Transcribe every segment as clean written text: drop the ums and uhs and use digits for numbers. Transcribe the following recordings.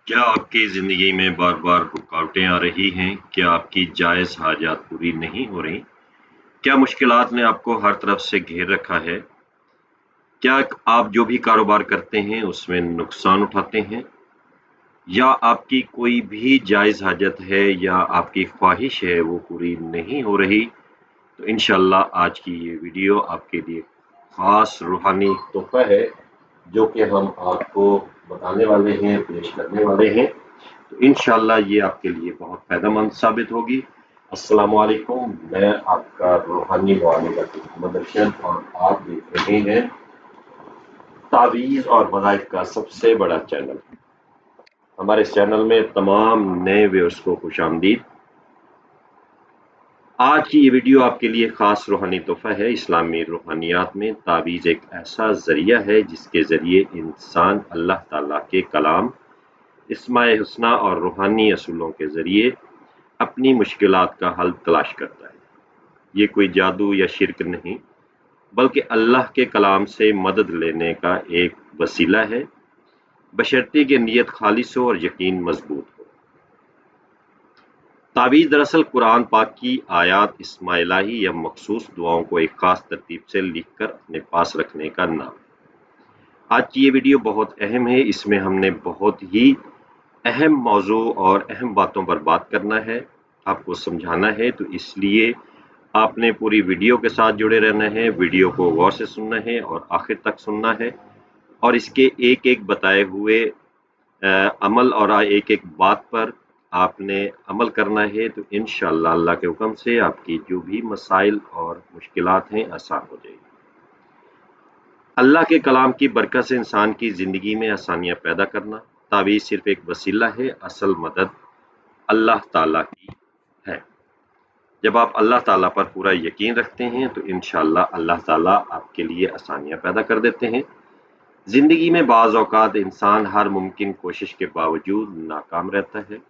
क्या आपकी ज़िंदगी में बार-बार रुकावटें आ रही हैं? क्या आपकी जायज़ हाजात पूरी नहीं हो रहीं? क्या मुश्किलात ने आपको हर तरफ से घेर रखा है? क्या आप जो भी कारोबार करते हैं, उसमें नुकसान उठाते हैं? या आपकी कोई भी जायज़ हाजत है या आपकी ख्वाहिश है, वो पूरी नहीं हो रही? तो इंशाअल्लाह आज की ये वीडियो आपके लिए ख़ास रूहानी तोहफ़ा है, जो कि हम आपको बताने वाले हैं, पेश करने वाले हैं। तो इंशाअल्लाह ये आपके लिए बहुत फ़ायदेमंद साबित होगी। अस्सलामु अलैकुम, मैं आपका रूहानी मुआलिज मोहम्मद अरशद और आप देख रहे हैं तावीज़ और वज़ाइफ का सबसे बड़ा चैनल। हमारे इस चैनल में तमाम नए व्यूअर्स को खुशामदीद। आज की ये वीडियो आपके लिए ख़ास रूहानी तोहफ़ा है। इस्लामी रूहानियात में तावीज़ एक ऐसा ज़रिया है जिसके ज़रिए इंसान अल्लाह ताला के कलाम, इस्माए हुस्ना और रूहानी असूलों के ज़रिए अपनी मुश्किलात का हल तलाश करता है। ये कोई जादू या शिर्क नहीं, बल्कि अल्लाह के कलाम से मदद लेने का एक वसीला है, बशर्ते कि नीयत खालिस हो और यकीन मजबूत हो। तावीज़ दरअसल कुरान पाक की आयात इस्माइलाही या मखसूस दुआओं को एक ख़ास तरतीब से लिखकर अपने पास रखने का नाम है। आज की ये वीडियो बहुत अहम है। इसमें हमने बहुत ही अहम मौजू और अहम बातों पर बात करना है, आपको समझाना है, तो इसलिए आपने पूरी वीडियो के साथ जुड़े रहना है, वीडियो को गौर से सुनना है और आखिर तक सुनना है और इसके एक-एक बताए हुए अमल और एक-एक बात पर आपने अमल करना है, तो इंशाअल्लाह अल्लाह के हुक्म से आपकी जो भी मसाइल और मुश्किलात हैं आसान हो जाएगी। अल्लाह के कलाम की बरकत से इंसान की ज़िंदगी में आसानियाँ पैदा करना। तावीज़ सिर्फ एक वसीला है, असल मदद अल्लाह ताला की है। जब आप अल्लाह ताला पर पूरा यकीन रखते हैं तो इंशाअल्लाह अल्लाह ताला आपके लिए आसानियाँ पैदा कर देते हैं। ज़िंदगी में बाज़ औक़ात इंसान हर मुमकिन कोशिश के बावजूद नाकाम रहता है।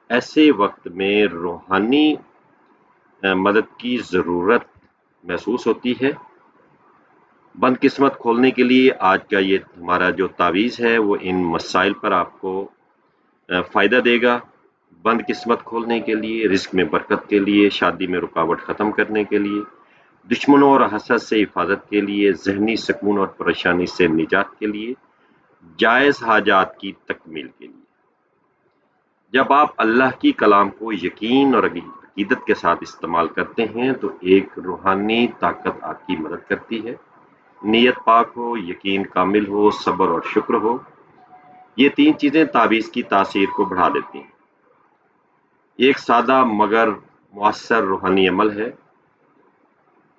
ऐसे वक्त में रूहानी मदद की ज़रूरत महसूस होती है। बदकिस्मत खोलने के लिए आज का ये हमारा जो तावीज़ है वो इन मसाइल पर आपको फ़ायदा देगा। बदकिस्मत खोलने के लिए, रिज़्क में बरकत के लिए, शादी में रुकावट ख़त्म करने के लिए, दुश्मनों और हसद से हिफाजत के लिए, ज़हनी सुकून और परेशानी से निजात के लिए, जायज़ हाजात की तकमील के लिए। जब आप अल्लाह की कलाम को यकीन और अकीदत के साथ इस्तेमाल करते हैं तो एक रूहानी ताकत आपकी मदद करती है। नीयत पाक हो, यकीन कामिल हो, सब्र और शुक्र हो, ये तीन चीज़ें तावीज़ की तासीर को बढ़ा देती हैं। एक सादा मगर मुअस्सर रूहानी अमल है।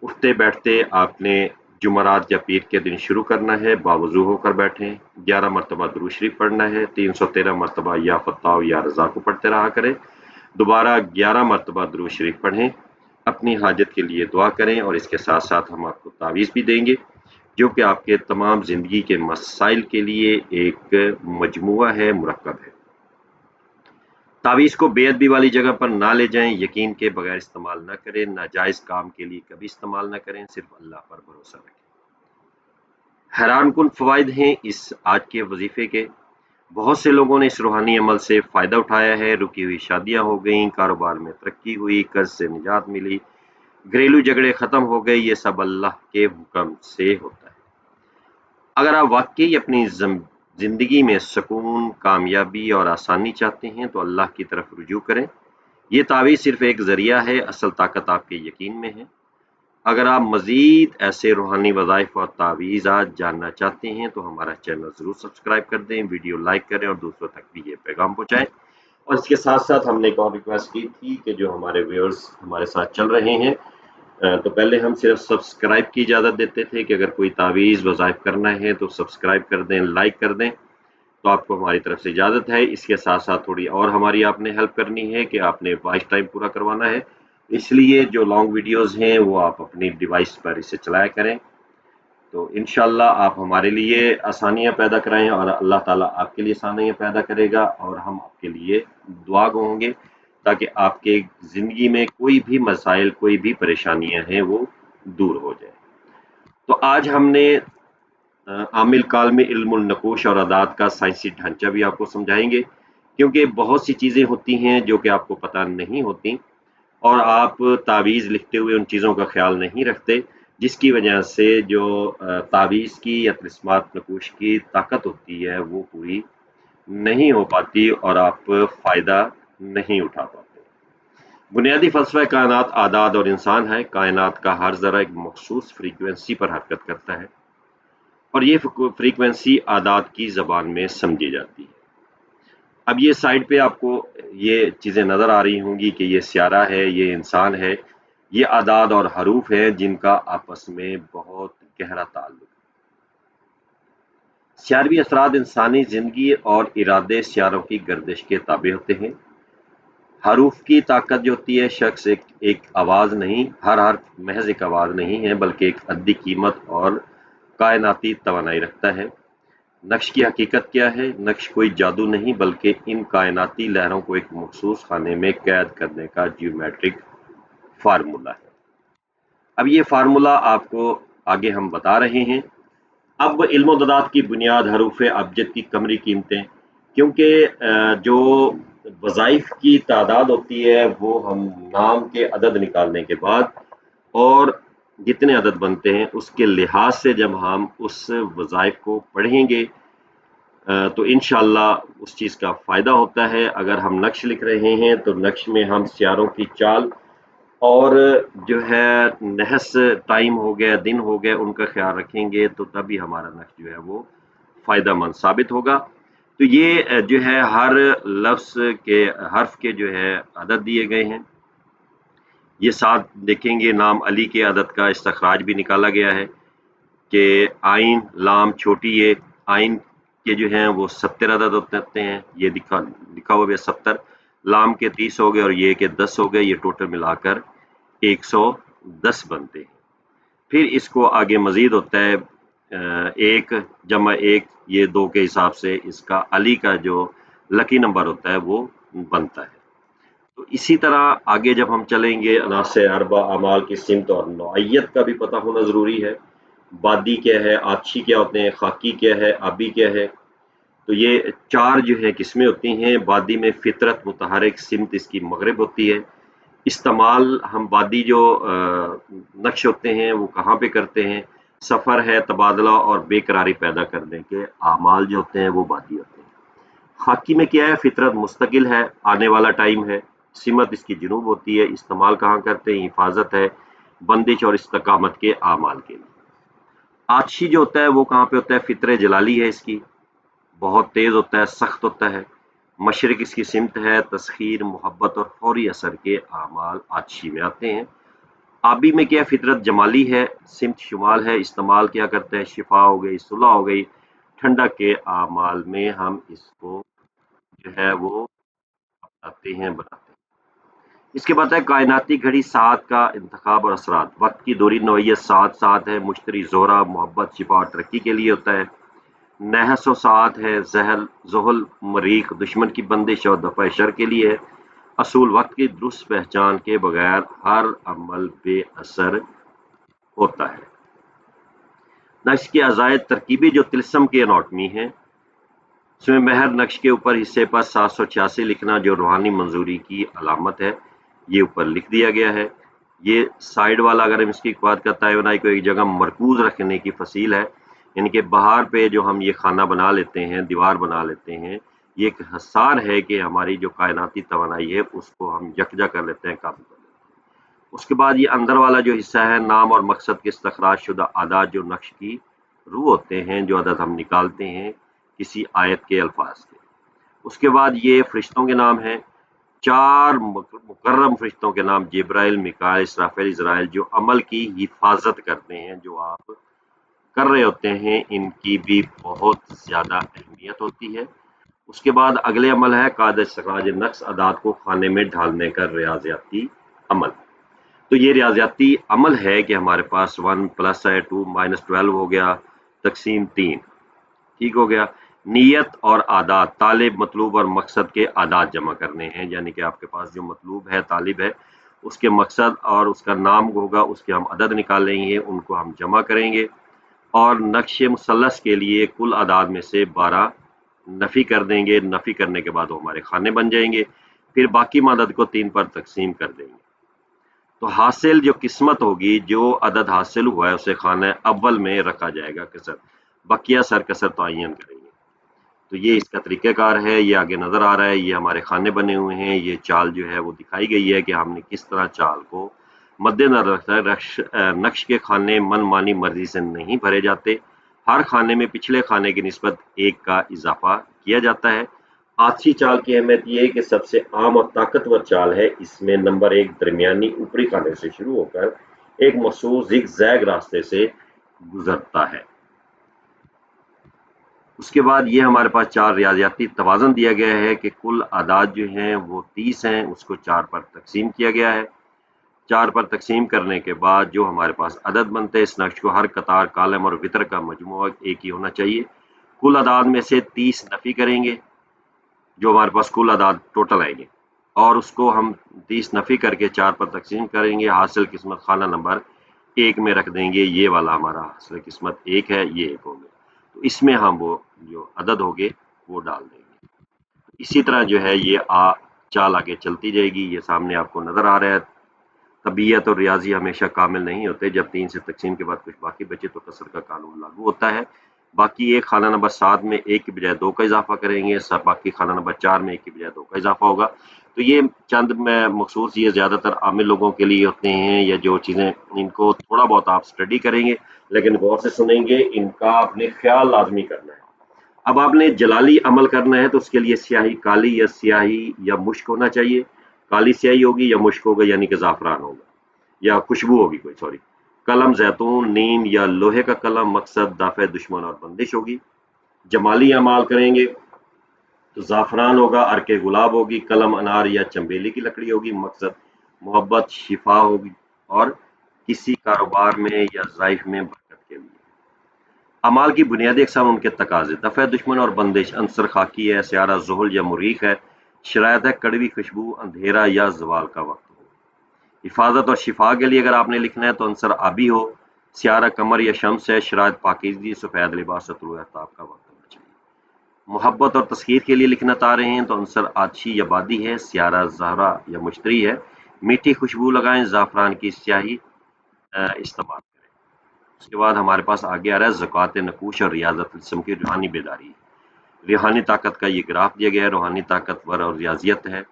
उठते बैठते आपने जुमरात या पीर के दिन शुरू करना है, बावज़ू होकर बैठें, 11 मरतबा दुरूद शरीफ पढ़ना है, 313 मरतबा या फ़त्ताह या रज़ा को पढ़ते रहा करें, दोबारा 11 मरतबा दुरूद शरीफ पढ़ें, अपनी हाजत के लिए दुआ करें और इसके साथ साथ हम आपको तावीज़ भी देंगे, जो कि आपके तमाम ज़िंदगी के मसाइल के लिए एक मजमुआ है, मुरक्कब है। तावीज़ को बेअदबी वाली जगह पर ना ले जाएं, यकीन के बगैर इस्तेमाल न करें, नाजायज़ काम के लिए कभी इस्तेमाल न करें, सिर्फ अल्लाह पर भरोसा रखें। हैरानकुन फ़वाइद हैं इस आज के वजीफ़े के। बहुत से लोगों ने इस रूहानी अमल से फ़ायदा उठाया है, रुकी हुई शादियाँ हो गईं, कारोबार में तरक्की हुई, कर्ज से निजात मिली, घरेलू झगड़े ख़त्म हो गए, ये सब अल्लाह के हुक्म से होता है। अगर आप वाकई अपनी ज़िंदगी में सुकून, कामयाबी और आसानी चाहते हैं तो अल्लाह की तरफ रुजू करें। ये तावीज़ सिर्फ एक ज़रिया है, असल ताकत आपके यकीन में है। अगर आप मज़ीद ऐसे रूहानी वज़ाइफ और तावीज़ात जानना चाहते हैं तो हमारा चैनल ज़रूर सब्सक्राइब कर दें, वीडियो लाइक करें और दूसरों तक भी ये पैगाम पहुँचाएँ। और इसके साथ साथ हमने एक और रिक्वेस्ट की थी कि जो हमारे व्यूअर्स हमारे साथ चल रहे हैं, तो पहले हम सिर्फ सब्सक्राइब की इजाज़त देते थे कि अगर कोई तावीज़ वज़ाइफ करना है तो सब्सक्राइब कर दें, लाइक कर दें, तो आपको हमारी तरफ से इजाज़त है। इसके साथ साथ थोड़ी और हमारी आपने हेल्प करनी है कि आपने वॉच टाइम पूरा करवाना है, इसलिए जो लॉन्ग वीडियोस हैं वो आप अपनी डिवाइस पर इसे चलाया करें। तो इंशाअल्लाह आप हमारे लिए आसानियाँ पैदा कराएं और अल्लाह ताला आपके लिए आसानियाँ पैदा करेगा और हम आपके लिए दुआ गो होंगे ताकि आपके ज़िंदगी में कोई भी मसाइल, कोई भी परेशानियाँ हैं वो दूर हो जाए। तो आज हमने आमिल काल में इल्मुल नकूश और अदाद का साइंसी ढांचा भी आपको समझाएंगे। کیونکہ بہت سی چیزیں ہوتی ہیں جو کہ آپ کو پتہ نہیں ہوتی، اور آپ تعویذ لکھتے ہوئے ان چیزوں کا خیال نہیں رکھتے، جس کی وجہ سے جو تعویذ کی یا طلسمات نقوش کی طاقت ہوتی ہے وہ پوری نہیں ہو پاتی اور آپ فائدہ نہیں اٹھا پاتے۔ بنیادی فلسفہ کائنات اعداد اور انسان ہے۔ کائنات کا ہر ذرہ ایک مخصوص فریکوینسی پر حرکت کرتا ہے اور یہ فریکوینسی اعداد کی زبان میں سمجھی جاتی ہے۔ اب یہ سائڈ پہ آپ کو یہ چیزیں نظر آ رہی ہوں گی کہ یہ سیارہ ہے، یہ انسان ہے، یہ اعداد اور حروف ہیں جن کا آپس میں بہت گہرا تعلق ہے۔ سیاروی اثرات انسانی زندگی اور ارادے سیاروں کی گردش کے تابع ہوتے ہیں۔ حروف کی طاقت جو ہوتی ہے شخص ایک آواز نہیں، ہر حرف محض ایک آواز نہیں ہے بلکہ ایک عددی قیمت اور کائناتی توانائی رکھتا ہے۔ نقش کی حقیقت کیا ہے؟ نقش کوئی جادو نہیں بلکہ ان کائناتی لہروں کو ایک مخصوص خانے میں قید کرنے کا جیومیٹرک فارمولا ہے۔ اب یہ فارمولا آپ کو آگے ہم بتا رہے ہیں۔ اب علم و دادات کی بنیاد حروف ابجد کی قمری قیمتیں، کیونکہ جو وظائف کی تعداد ہوتی ہے وہ ہم نام کے عدد نکالنے کے بعد اور جتنے عدد بنتے ہیں اس کے لحاظ سے جب ہم اس وظائف کو پڑھیں گے تو انشاءاللہ اس چیز کا فائدہ ہوتا ہے۔ اگر ہم نقش لکھ رہے ہیں تو نقش میں ہم سیاروں کی چال اور جو ہے نحس ٹائم ہو گیا، دن ہو گیا، ان کا خیال رکھیں گے تو تبھی ہمارا نقش جو ہے وہ فائدہ مند ثابت ہوگا۔ تو یہ جو ہے ہر لفظ کے حرف کے جو ہے عدد دیے گئے ہیں۔ یہ ساتھ دیکھیں گے نام علی کے عدد کا استخراج بھی نکالا گیا ہے کہ آئین لام چھوٹی یہ آئین کے جو ہیں وہ 70 عدد ہوتے ہیں، یہ لکھا ہوا ہے 70، لام کے 30 ہو گئے اور یہ کہ 10 ہو گئے، یہ ٹوٹل ملا کر 110 بنتے ہیں۔ پھر اس کو آگے مزید ہوتا ہے 1 جمع 1، یہ 2 کے حساب سے اس کا علی کا جو لکی نمبر ہوتا ہے وہ بنتا ہے۔ تو اسی طرح آگے جب ہم چلیں گے عناصر اربع اعمال کی سمت اور نوعیت کا بھی پتہ ہونا ضروری ہے۔ بادی کیا ہے، آتشی کیا ہوتے ہیں، خاکی کیا ہے، آبی کیا ہے۔ تو یہ 4 جو ہے قسمیں ہوتی ہیں۔ بادی میں فطرت متحرک سمت اس کی مغرب ہوتی ہے۔ استعمال ہم بادی جو نقش ہوتے ہیں وہ کہاں پہ کرتے ہیں؟ سفر ہے، تبادلہ اور بے قراری پیدا کرنے کے اعمال جو ہوتے ہیں وہ بادی ہوتے ہیں۔ خاکی میں کیا ہے؟ فطرت مستقل ہے، آنے والا ٹائم ہے، سمت اس کی جنوب ہوتی ہے، استعمال کہاں کرتے ہیں؟ حفاظت ہے، بندش اور استقامت کے اعمال کے لیے۔ آتشی جو ہوتا ہے وہ کہاں پہ ہوتا ہے؟ فطر جلالی ہے، اس کی بہت تیز ہوتا ہے، سخت ہوتا ہے، مشرق اس کی سمت ہے، تسخیر، محبت اور فوری اثر کے اعمال آتشی میں آتے ہیں۔ آبی میں کیا؟ فطرت جمالی ہے، سمت شمال ہے، استعمال کیا کرتے ہیں؟ شفا ہو گئی، صلح ہو گئی، ٹھنڈک کے اعمال میں ہم اس کو جو ہے وہ بناتے ہیں۔ اس کے بعد ہے کائناتی گھڑی ساعت کا انتخاب اور اثرات۔ وقت کی دوری نوعیت ساعت ہے، مشتری زہرہ، محبت، شفا اور ترقی کے لیے ہوتا ہے۔ نحس و ساعت ہے، زحل، مریخ، دشمن کی بندش اور دفع شر کے لیے ہے۔ اصول وقت کی درست پہچان کے بغیر ہر عمل بے اثر ہوتا ہے۔ نقش کے عزائد ترکیبی جو طلسم کے اناٹمی ہیں، اس میں مہر نقش کے اوپر حصے پر 786 لکھنا جو روحانی منظوری کی علامت ہے، یہ اوپر لکھ دیا گیا ہے۔ یہ سائیڈ والا اگر ہم اس کی بات کرتا ہے بنائی کو ایک جگہ مرکوز رکھنے کی فصیل ہے، یعنی کہ باہر پہ جو ہم یہ خانہ بنا لیتے ہیں، دیوار بنا لیتے ہیں، یہ ایک حصار ہے کہ ہماری جو کائناتی توانائی ہے اس کو ہم یکجا کر لیتے ہیں، قابو کر لیتے ہیں۔ اس کے بعد یہ اندر والا جو حصہ ہے نام اور مقصد کے استخراج شدہ اعداد جو نقش کی روح ہوتے ہیں، جو عدد ہم نکالتے ہیں کسی آیت کے الفاظ کے۔ اس کے بعد یہ فرشتوں کے نام ہیں، 4 مکرم فرشتوں کے نام، جبرائیل، میکائیل، اسرافیل، عزرائیل، جو عمل کی حفاظت کرتے ہیں، جو آپ کر رہے ہوتے ہیں ان کی بھی بہت زیادہ اہمیت ہوتی ہے۔ اس کے بعد اگلے عمل ہے قاعدہ استخراج نقص، اعداد کو خانے میں ڈھالنے کا ریاضیاتی عمل۔ تو یہ ریاضیاتی عمل ہے کہ ہمارے پاس 1 پلس ہے، 2 مائنس 12 ہو گیا، تقسیم 3، ٹھیک ہو گیا۔ نیت اور اعداد، طالب، مطلوب اور مقصد کے اعداد جمع کرنے ہیں، یعنی کہ آپ کے پاس جو مطلوب ہے، طالب ہے، اس کے مقصد اور اس کا نام ہوگا، اس کے ہم عدد نکالیں گے، ان کو ہم جمع کریں گے۔ اور نقش مثلث کے لیے کل اعداد میں سے 12 नफ़ी कर देंगे, नफ़ी करने के बाद वो हमारे खाने बन जाएंगे, फिर बाकी मदद को 3 पर तकसीम कर देंगे। तो हासिल जो किस्मत होगी, जो अदद हासिल हुआ है उसे खाना अव्वल में रखा जाएगा कसर, बकिया सर कसर तयन करेंगे। तो ये इसका तरीक़ाकार है, ये आगे नज़र आ रहा है, ये हमारे खाने बने हुए हैं, ये चाल जो है वो दिखाई गई है कि हमने किस तरह चाल को मद्देनज़र रखकर नक्श के खाने मनमानी मर्जी से नहीं भरे जाते। हर खाने में पिछले खाने की निस्बत 1 का इजाफा किया जाता है। आछी चाल की अहमियत ये है कि सबसे आम और ताकतवर चाल है। इसमें नंबर 1 दरमियानी ऊपरी खाने से शुरू होकर एक मखसूस ज़िग-ज़ैग रास्ते से गुजरता है। उसके बाद ये हमारे पास 4 रियाज़ियाती तवाज़न दिया गया है कि कुल आदाद जो हैं वो 30 हैं, उसको 4 पर तकसीम किया गया है। 4 पर तकसीम करने के बाद जो हमारे पास अदद बनते हैं, इस नक्श को हर कतार, कालम और वितर का मजमूआ एक ही होना चाहिए। कुल आदाद में से 30 नफ़ी करेंगे, जो हमारे पास कुल आदाद टोटल आएंगे, और उसको हम 30 नफ़ी करके 4 पर तकसीम करेंगे। हासिल किस्मत खाना नंबर 1 में रख देंगे। ये वाला हमारा हासिल किस्मत 1 है, ये 1 हो गया। तो इसमें हम वो जो अदद होंगे वो डाल देंगे। इसी तरह जो है ये चाल आगे चलती जाएगी। ये सामने आपको नज़र आ रहा है। तबीयत और रियाजी हमेशा कामिल नहीं होते। जब 3 से तकसीम के बाद कुछ बाकी बचे तो कसर का कानून लागू होता है। बाकी एक खाना नंबर 7 में 1 की बजाय 2 का इजाफा करेंगे, सब बाकी खाना नंबर 4 में 1 की बजाय 2 का इजाफा होगा। तो ये चंद में मखसूस, ये ज़्यादातर आमिल लोगों के लिए होते हैं, या जो चीज़ें इनको थोड़ा बहुत आप स्टडी करेंगे, लेकिन गौर से सुनेंगे, इनका आपने ख्याल लाजमी करना है। अब आपने जलाली अमल करना है तो उसके लिए स्याही काली या स्याही या मुश्क होना चाहिए। काली स्याही होगी या मुश्क होगा, यानी कि ज़ाफ़रान होगा या खुशबू होगी कोई, सॉरी। कलम जैतून, नीम या लोहे का कलम, मकसद दाफ़े दुश्मन और बंदिश होगी। जमाली अमाल करेंगे तो ज़ाफ़रान होगा, अर्के गुलाब होगी, कलम अनार या चंबेली की लकड़ी होगी, मकसद मोहब्बत, शिफा होगी और किसी कारोबार में या ज़ाइफ में बरकत के लिए। अमाल की बुनियादी अक़साम, उनके तकाज़े। दफ़े दुश्मन और बंदिश अंसर खाकी है, स्यारा ज़ुहुल या मुरीख है, शरायत है कड़वी खुशबू, अंधेरा या ज़वाल का वक्त हो। हिफाजत और शिफा के लिए अगर आपने लिखना है तो अंसर आबी हो, स्यारा कमर या शम्स है, शरायत पाकीज़गी, सफ़ेद लिबास, तुलुए आफ्ताब का वक्त होना चाहिए। मोहब्बत और तस्खीर के लिए लिखना चाह रहे हैं तो अंसर आछी या बादी है, स्यारा ज़हरा या मुश्तरी है, मीठी खुशबू लगाएं, ज़ाफ़रान की स्याही इस्तेमाल करें। उसके बाद हमारे पास आगे आ रहा है ज़कात नकूश और रियाज़त जिस्म की रूहानी बेदारी। रूहानी ताकत का ये ग्राफ दिया गया है। रूहानी ताकतवर और रियाजियत है।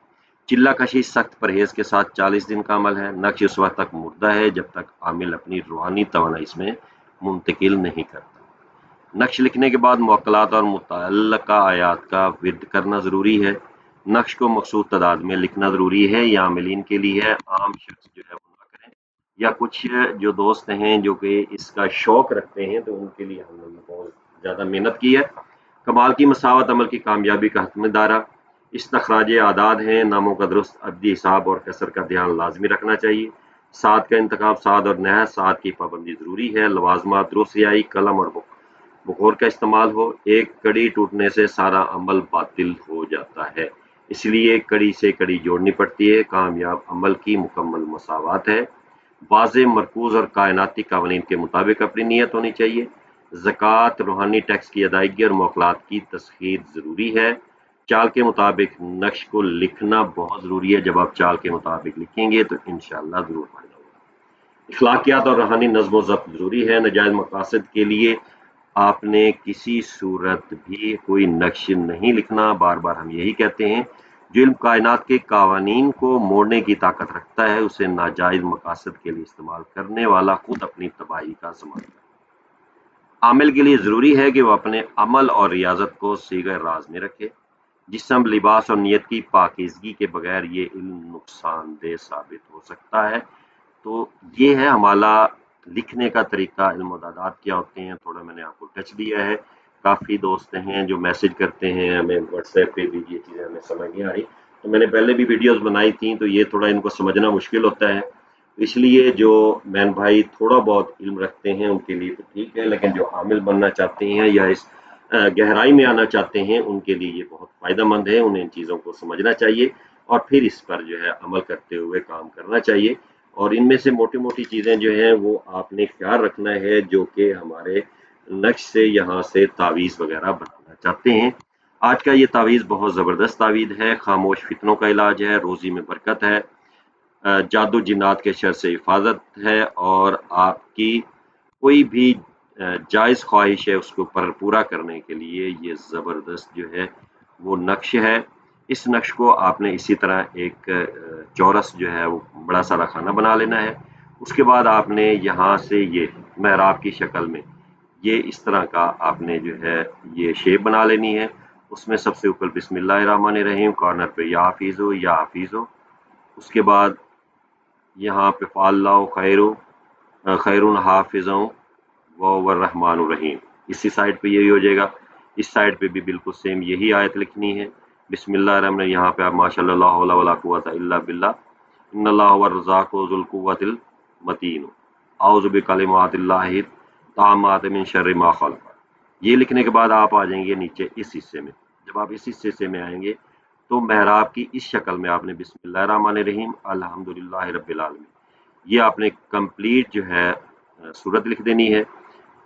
चिल्ला कशी सख्त परहेज के साथ 40 दिन का अमल है। नक्श उस वक्त तक मुर्दा है जब तक आमिल अपनी रूहानी तवानाई इसमें मुंतकिल नहीं करता। नक्श लिखने के बाद मुअक्कलात और मुतअल्लिका आयात का विर्द करना ज़रूरी है। नक्श को मखसूस तादाद में लिखना ज़रूरी है। यह आमिलीन के लिए है, आम शख्स जो है वो ना करें, या कुछ जो दोस्त हैं जो कि इसका शौक रखते हैं तो उनके लिए हम लोगों ने बहुत ज़्यादा मेहनत की है। कमाल की मसावत अमल की कामयाबी का हतमदारा। इस्तखराज आदाद हैं, नामों का दुरुस्त अददी हिसाब और कसर का ध्यान लाजमी रखना चाहिए। साद का इंतखाब, साद और नहर साद की पाबंदी ज़रूरी है। लवाजमा दुरुस्त रियाई, कलम और बुकोर का इस्तेमाल हो। एक कड़ी टूटने से सारा अमल बातिल हो जाता है, इसलिए कड़ी से कड़ी जोड़नी पड़ती है। कामयाब अमल की मुकम्मल मसावत है। वाज़े, मरकूज़ और कायनाती कावानीन के मुताबिक अपनी नीयत होनी चाहिए। ज़कात, रूहानी टैक्स की अदायगी और मौक़लात की तस्खीर ज़रूरी है। चाल के मुताबिक नक्श को लिखना बहुत ज़रूरी है। जब आप चाल के मुताबिक लिखेंगे तो इंशाअल्लाह ज़रूर फ़ायदा होगा। अखलाकियात और रूहानी नज़्म व ज़ब्त ज़रूरी है। नाजायज़ मकासद के लिए आपने किसी सूरत भी कोई नक्श नहीं लिखना। बार बार हम यही कहते हैं, जो इल्म कायनात के कावानीन को मोड़ने की ताकत रखता है, उसे नाजायज़ मकासद के लिए इस्तेमाल करने वाला खुद अपनी तबाही का ज़िम्मेदार है। आमिल के लिए ज़रूरी है कि वह अपने अमल और रियाजत को सीगे राज में रखे। जिस्म, लिबास और नीयत की पाकीज़गी के बगैर ये इल्म नुकसानदेह साबित हो सकता है। तो ये है हमारा लिखने का तरीका। इल्म और आदात क्या होते हैं, थोड़ा मैंने आपको टच दिया है। काफ़ी दोस्त हैं जो मैसेज करते हैं हमें व्हाट्सएप पे भी, ये चीज़ें हमें समझ नहीं आ रही। तो मैंने पहले भी वीडियोस बनाई थी, तो ये थोड़ा इनको समझना मुश्किल होता है। इसलिए जो मैन भाई थोड़ा बहुत इल्म रखते हैं उनके लिए तो ठीक है, लेकिन जो आमिल बनना चाहते हैं या इस गहराई में आना चाहते हैं उनके लिए ये बहुत फ़ायदेमंद है। उन्हें इन चीज़ों को समझना चाहिए और फिर इस पर जो है अमल करते हुए काम करना चाहिए। और इनमें से मोटी-मोटी चीज़ें जो हैं वो आपने ख्याल रखना है, जो कि हमारे नक्श से यहाँ से तावीज़ वगैरह बनाना चाहते हैं। آج کا یہ تعویذ بہت زبردست تعویذ ہے، خاموش فتنوں کا علاج ہے، روزی میں برکت ہے، جادو جنات کے شر سے حفاظت ہے، اور آپ کی کوئی بھی جائز خواہش ہے اس کو پورا کرنے کے لیے یہ زبردست جو ہے وہ نقش ہے۔ اس نقش کو آپ نے اسی طرح ایک چورس جو ہے وہ بڑا سارا کھانا بنا لینا ہے۔ اس کے بعد آپ نے یہاں سے یہ محراب کی شکل میں یہ اس طرح کا آپ نے جو ہے یہ شیپ بنا لینی ہے۔ اس میں سب سے اوپر بسم اللہ الرحمن الرحیم، کارنر پہ یا حفیظ ہو یا حفیظ ہو، اس کے بعد یہاں پہ فاللہ خیر حافظوں والرحمن الرحیم، اسی سائڈ پہ یہی ہو جائے گا۔ اس سائڈ پہ بھی بالکل سیم یہی آیت لکھنی ہے، بسم اللہ الرحمن الرحیم، یہاں پہ آپ ماشاء اللہ لا حول ولا قوۃ الا باللہ، ان اللہ هو الرزاق ذو القوۃ المتین، اعوذ بکلمات اللہ التامات من شر ما خلق۔ یہ لکھنے کے بعد آپ آ جائیں گے نیچے اس حصے میں۔ جب آپ اس حصے میں آئیں گے تو محراب کی اس شکل میں آپ نے بسم اللہ الرحمن الرحیم الحمدللہ رب العالمین یہ آپ نے کمپلیٹ جو ہے سورت لکھ دینی ہے۔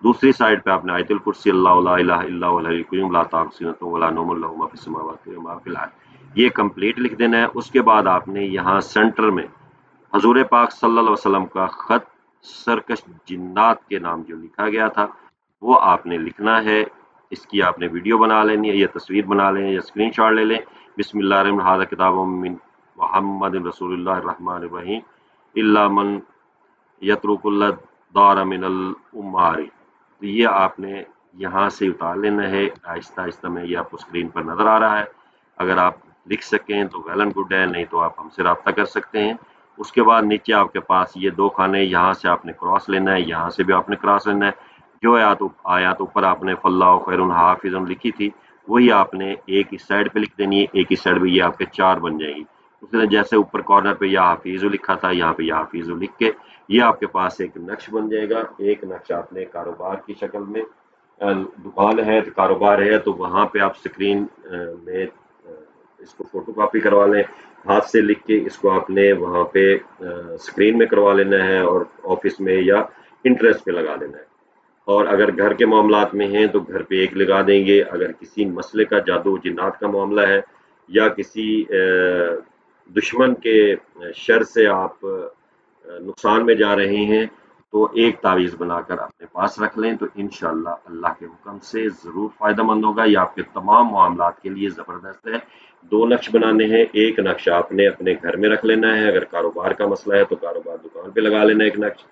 دوسری سائڈ پہ آپ نے آیت الکرسی، اللہ لا الہ الا هو الحی القیوم لا تأخذہ سنۃ ولا نوم لہ ما فی السماوات وما فی الارض، یہ کمپلیٹ لکھ دینا ہے۔ اس کے بعد آپ نے یہاں سینٹر میں حضور پاک صلی اللہ علیہ وسلم کا خط سرکش جنات کے نام جو لکھا گیا تھا وہ آپ نے لکھنا ہے۔ اس کی آپ نے ویڈیو بنا لینی ہے یا تصویر بنا لیں یا اسکرین شاٹ لے لیں۔ بسم اللہ الرحمن الرحیم، ھذا کتاب من محمد رسول اللہ الرحمن الرحیم الا من یترک الدار من الامار، تو یہ آپ نے یہاں سے اتار لینا ہے آہستہ آہستہ میں، یہ آپ کو اسکرین پر نظر آ رہا ہے۔ اگر آپ لکھ سکیں تو ویل اینڈ گڈ ہے، نہیں تو آپ ہم سے رابطہ کر سکتے ہیں۔ اس کے بعد نیچے آپ کے پاس یہ دو خانے، یہاں سے آپ نے کراس لینا ہے، یہاں سے بھی آپ نے کراس لینا ہے۔ جو آیات اوپر آپ نے فاللہ خیر حافظ لکھی تھی وہی آپ نے ایک اس سائڈ پہ لکھ دینی ہے، ایک اس سائڈ پہ، یہ آپ کے 4 بن جائیں گی۔ اس طرح جیسے اوپر کارنر پہ یا حفیظ لکھا تھا، یہاں پہ یا حفیظ لکھ کے یہ آپ کے پاس ایک نقش بن جائے گا۔ ایک نقش آپ نے کاروبار کی شکل میں، دکان ہے تو کاروبار ہے تو وہاں پہ آپ سکرین میں اس کو فوٹو کاپی کروا لیں، ہاتھ سے لکھ کے اس کو آپ نے وہاں پہ سکرین میں کروا لینا ہے اور آفس میں یا انٹرسٹ پہ لگا لینا ہے۔ اور اگر گھر کے معاملات میں ہیں تو گھر پہ ایک لگا دیں گے۔ اگر کسی مسئلے کا جادو جنات کا معاملہ ہے یا کسی دشمن کے شر سے آپ نقصان میں جا رہے ہیں تو ایک تعویذ بنا کر اپنے پاس رکھ لیں تو انشاءاللہ اللہ کے حکم سے ضرور فائدہ مند ہوگا۔ یہ آپ کے تمام معاملات کے لیے زبردست ہے۔ 2 نقش بنانے ہیں، ایک نقش آپ نے اپنے گھر میں رکھ لینا ہے، اگر کاروبار کا مسئلہ ہے تو کاروبار دکان پہ لگا لینا ہے ایک نقش،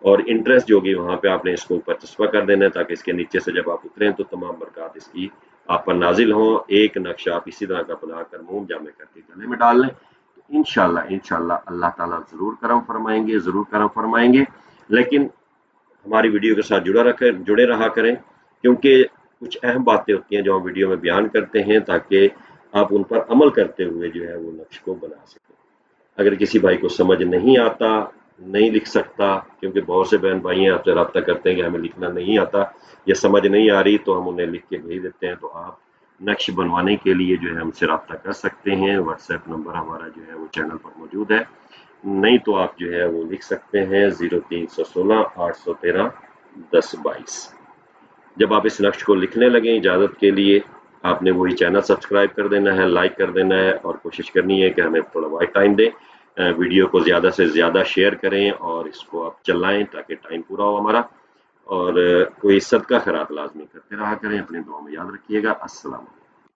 اور انٹرسٹ جو ہوگی وہاں پہ آپ نے اس کو اوپر چسپا کر دینا ہے تاکہ اس کے نیچے سے جب آپ اتریں تو تمام برکات اس کی آپ پر نازل ہوں۔ ایک نقش آپ اسی طرح کا بنا کر منہ جامع کر کے گلے میں ڈال لیں، انشاءاللہ اللہ تعالیٰ ضرور کرم فرمائیں گے، ضرور کرم فرمائیں گے۔ لیکن ہماری ویڈیو کے ساتھ جڑے رہا کریں، کیونکہ کچھ اہم باتیں ہوتی ہیں جو ہم ویڈیو میں بیان کرتے ہیں تاکہ آپ ان پر عمل کرتے ہوئے جو ہے وہ نقش کو بنا سکیں۔ اگر کسی بھائی کو سمجھ نہیں آتا، نہیں لکھ سکتا، کیونکہ بہت سے بہن بھائی ہیں آپ سے رابطہ کرتے ہیں کہ ہمیں لکھنا نہیں آتا یا سمجھ نہیں آ رہی، تو ہم انہیں لکھ کے بھیج دیتے ہیں، تو آپ نقش بنوانے کے لیے جو ہے ہم سے رابطہ کر سکتے ہیں۔ واٹس ایپ نمبر ہمارا جو ہے وہ چینل پر موجود ہے، نہیں تو آپ جو ہے وہ لکھ سکتے ہیں 0316 813 1022۔ جب آپ اس نقش کو لکھنے لگیں اجازت کے لیے آپ نے وہی چینل سبسکرائب کر دینا ہے، لائک کر دینا ہے، اور کوشش کرنی ہے کہ ہمیں تھوڑا وائٹ ٹائم دیں، ویڈیو کو زیادہ سے زیادہ شیئر کریں اور اس کو آپ چلائیں تاکہ ٹائم پورا ہو ہمارا، اور کوئی صدقہ خیرات لازمی کرتے رہا کریں۔ اپنے دعا میں یاد رکھیے گا۔ السلام علیکم۔